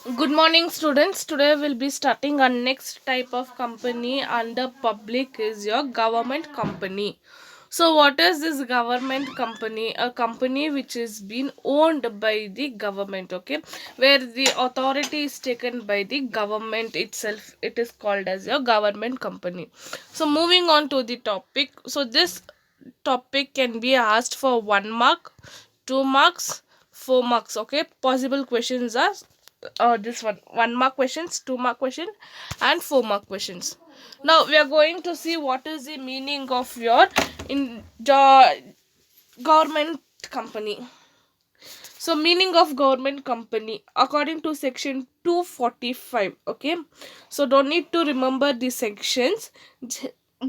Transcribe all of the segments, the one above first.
Good morning, students. Today we'll be starting our next type of company under public is your government company. So, what is this government company? A company which is being owned by the government, okay, where the authority is taken by the government itself. It is called as your government company. So, moving on to the topic. So, this topic can be asked for 1 mark, 2 marks, 4 marks. Okay, possible questions are this 1 mark questions, 2 mark question, and 4 mark questions. Now we are going to see what is the meaning of your in the government company. So meaning of government company according to section 245. Okay, so don't need to remember the sections,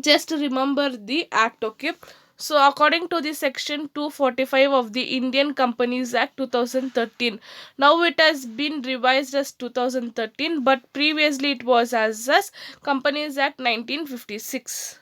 just remember the act. Okay, so according to the section 245 of the Indian Companies Act 2013, now it has been revised as 2013, but previously it was as Companies Act 1956.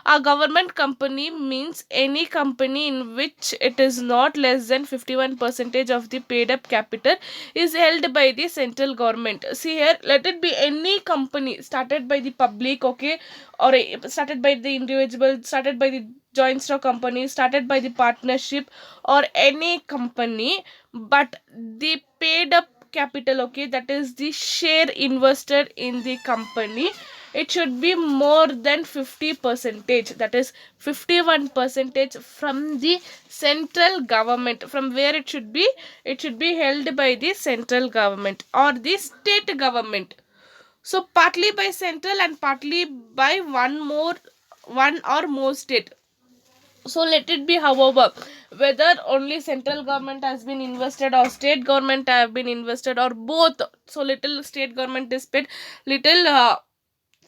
A government company means any company in which it is not less than 51 percentage of the paid up capital is held by the central government. See here, let it be any company started by the public, okay, or started by the individual, started by the joint stock company, started by the partnership, or any company, but the paid up capital, okay, that is the share invested in the company, it should be more than 50 percentage, that is 51 percentage from the central government. From where it should be? It should be held by the central government or the state government. So partly by central and partly by one or more state. So let it be, however, whether only central government has been invested or state government have been invested or both. So little state government is paid, little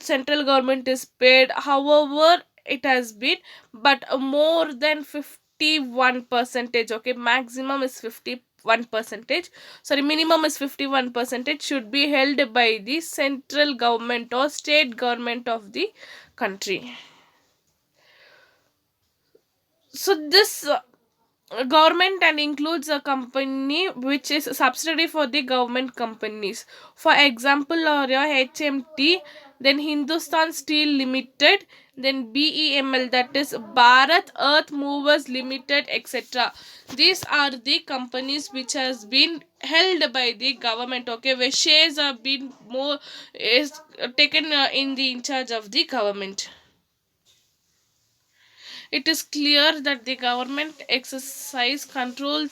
central government is paid, however it has been, but more than 51 percentage, okay, maximum is 51 percentage, sorry, minimum is 51 percentage, should be held by the central government or state government of the country. So this government and includes a company which is subsidiary for the government companies. For example, your HMT, then Hindustan Steel Limited, then BEML, that is Bharat Earth Movers Limited, etc. These are the companies which has been held by the government, okay, where shares are been more is taken in the in charge of the government. It is clear that the government exercise control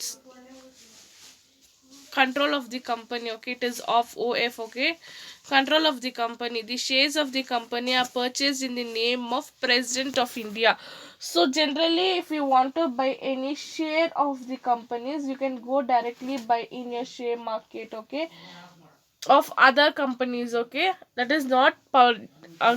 of the company, okay, it is of OF, okay, control of the company. The shares of the company are purchased in the name of President of India. So generally if you want to buy any share of the companies, you can go directly buy in your share market, okay, of other companies, okay, that is not a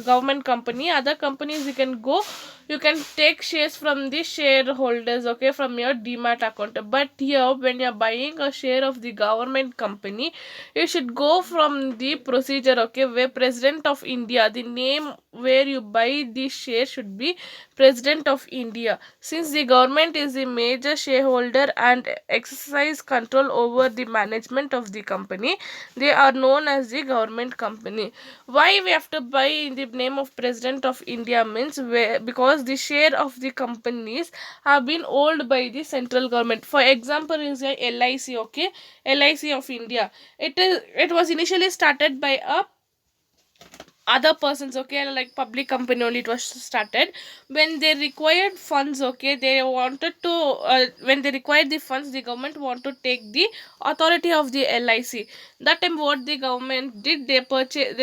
government company. Other companies you can go, you can take shares from the shareholders, okay, from your demat account. But here when you're buying a share of the government company, you should go from the procedure, okay, where President of India, the name where you buy the share should be President of India, since the government is the major shareholder and exercise control over the management of the company. They are known as the government company. Why we have to buy in the name of President of India means where, because the share of the companies have been owned by the central government. For example is a LIC, okay, LIC of India. It was initially started by a other persons, okay, like public company only it was started. When they required funds, okay, they wanted to when they required the funds, the government want to take the authority of the LIC. That time what the government did, they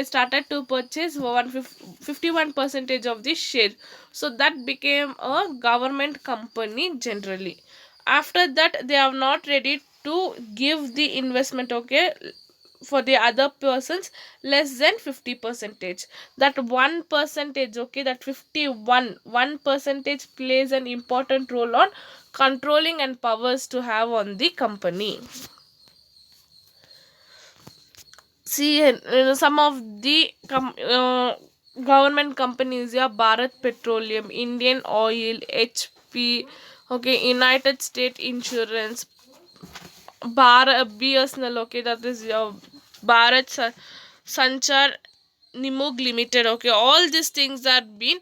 started to purchase 51 percentage of the share. So that became a government company generally. After that they are not ready to give the investment, okay, for the other persons less than 50 percentage. That 1 percentage, okay, that 1 percentage plays an important role on controlling and powers to have on the company. See, some of the government companies, yeah, Bharat Petroleum, Indian Oil, HP, okay, United State Insurance, BSNL, okay, that is your Bharat Sanchar Nimug Limited. Okay, all these things are been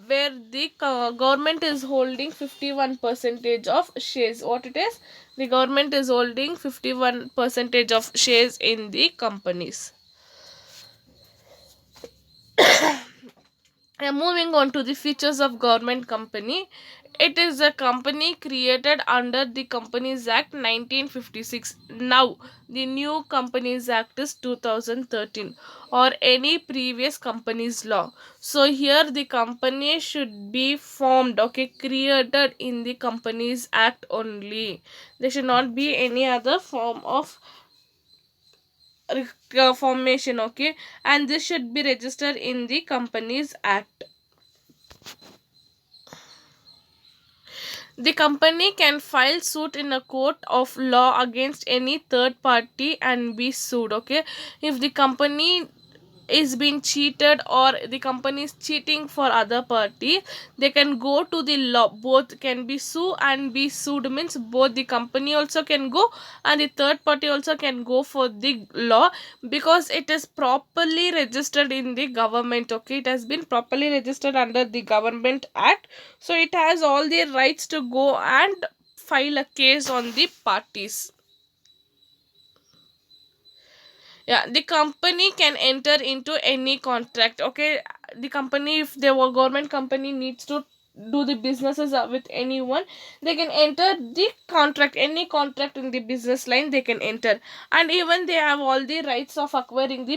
where the government is holding 51 percentage of shares. What it is? The government is holding 51 percentage of shares in the companies. Moving on to the features of government company. It is a company created under the Companies Act 1956. Now, the new Companies Act is 2013 or any previous company's law. So here the company should be formed, okay, created in the Companies Act only. There should not be any other form of formation, okay, and this should be registered in the Companies Act. The company can file suit in a court of law against any third party and be sued. Okay, if the company is being cheated or the company is cheating for other party, they can go to the law. Both can be sue and be sued means both the company also can go and the third party also can go for the law, because it is properly registered in the government. Okay, it has been properly registered under the Government Act, so it has all the rights to go and file a case on the parties. Yeah, the company can enter into any contract. Okay, the company, if the government company needs to do the businesses with anyone, they can enter the contract, any contract in the business line they can enter. And even they have all the rights of acquiring the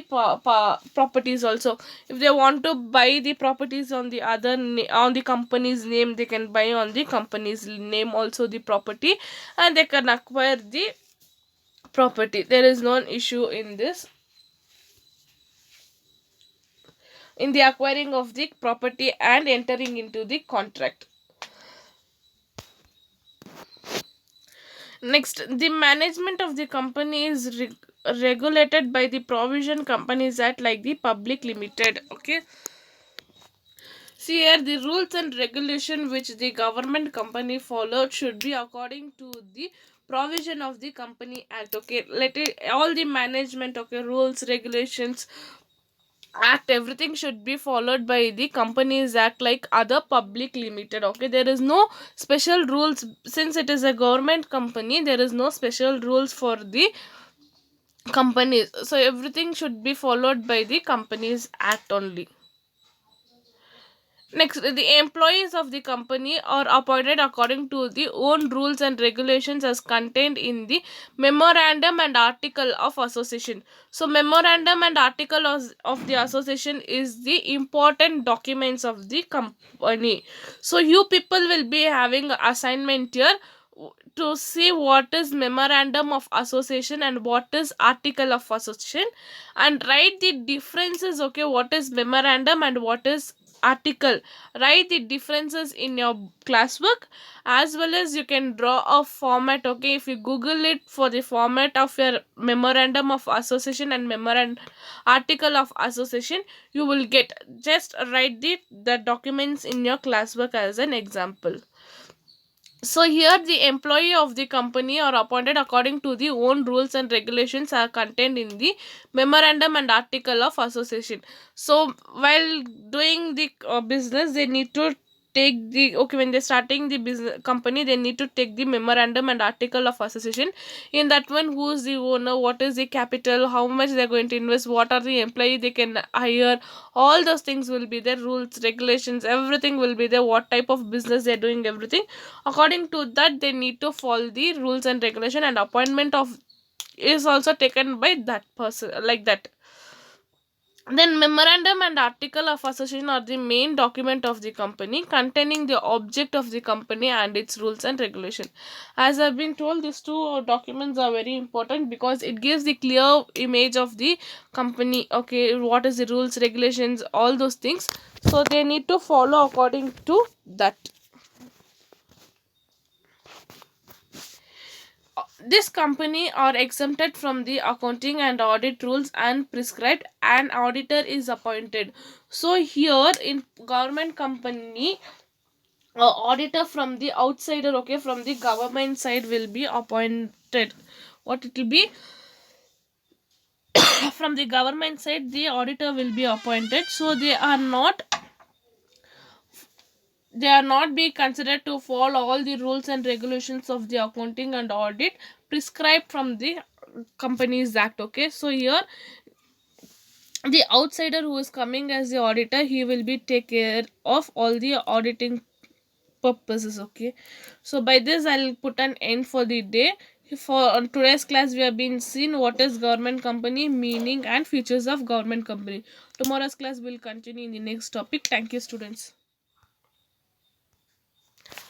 properties also. If they want to buy the properties on the on the company's name, they can buy on the company's name also the property, and they can acquire the property. There is no issue in this, in the acquiring of the property and entering into the contract. Next, the management of the company is regulated by the provision Companies Act like the Public Limited. Okay, see here the rules and regulation which the government company followed should be according to the provision of the Company Act. Okay, let it all the management, okay, rules, regulations, act, everything should be followed by the Companies Act like other public limited. Okay, there is no special rules. Since it is a government company, there is no special rules for the companies, so everything should be followed by the Companies Act only. Next, the employees of the company are appointed according to the own rules and regulations as contained in the memorandum and article of association. So, memorandum and article of the association is the important documents of the company. So, you people will be having assignment here to see what is memorandum of association and what is article of association, and write the differences. Okay, what is memorandum and what is article, write the differences in your classwork, as well as you can draw a format. Okay, if you google it for the format of your memorandum of association and memorandum article of association, you will get. Just write the documents in your classwork as an example. So here the employee of the company are appointed according to the own rules and regulations are contained in the memorandum and article of association. So while doing the business, they need to take the, okay, when they're starting the business company, they need to take the memorandum and article of association. In that one, who is the owner, what is the capital, how much they're going to invest, what are the employee they can hire, all those things will be there, rules, regulations, everything will be there, what type of business they're doing, everything. According to that, they need to follow the rules and regulation, and appointment of is also taken by that person like that. Then memorandum and article of association are the main document of the company containing the object of the company and its rules and regulation. As I've been told, these two documents are very important because it gives the clear image of the company. Okay, what is the rules, regulations, all those things, so they need to follow according to that. This company are exempted from the accounting and audit rules and prescribed an auditor is appointed. So here in government company, auditor from the outsider, okay, from the government side will be appointed. What it will be? from the government side, the auditor will be appointed, so they are not be considered to follow all the rules and regulations of the accounting and audit prescribed from the companies act. Okay, so here the outsider who is coming as the auditor, he will be take care of all the auditing purposes. Okay, so by this I'll put an end for the day. For on today's class we have been seen what is government company, meaning and features of government company. Tomorrow's class will continue in the next topic. Thank you, students.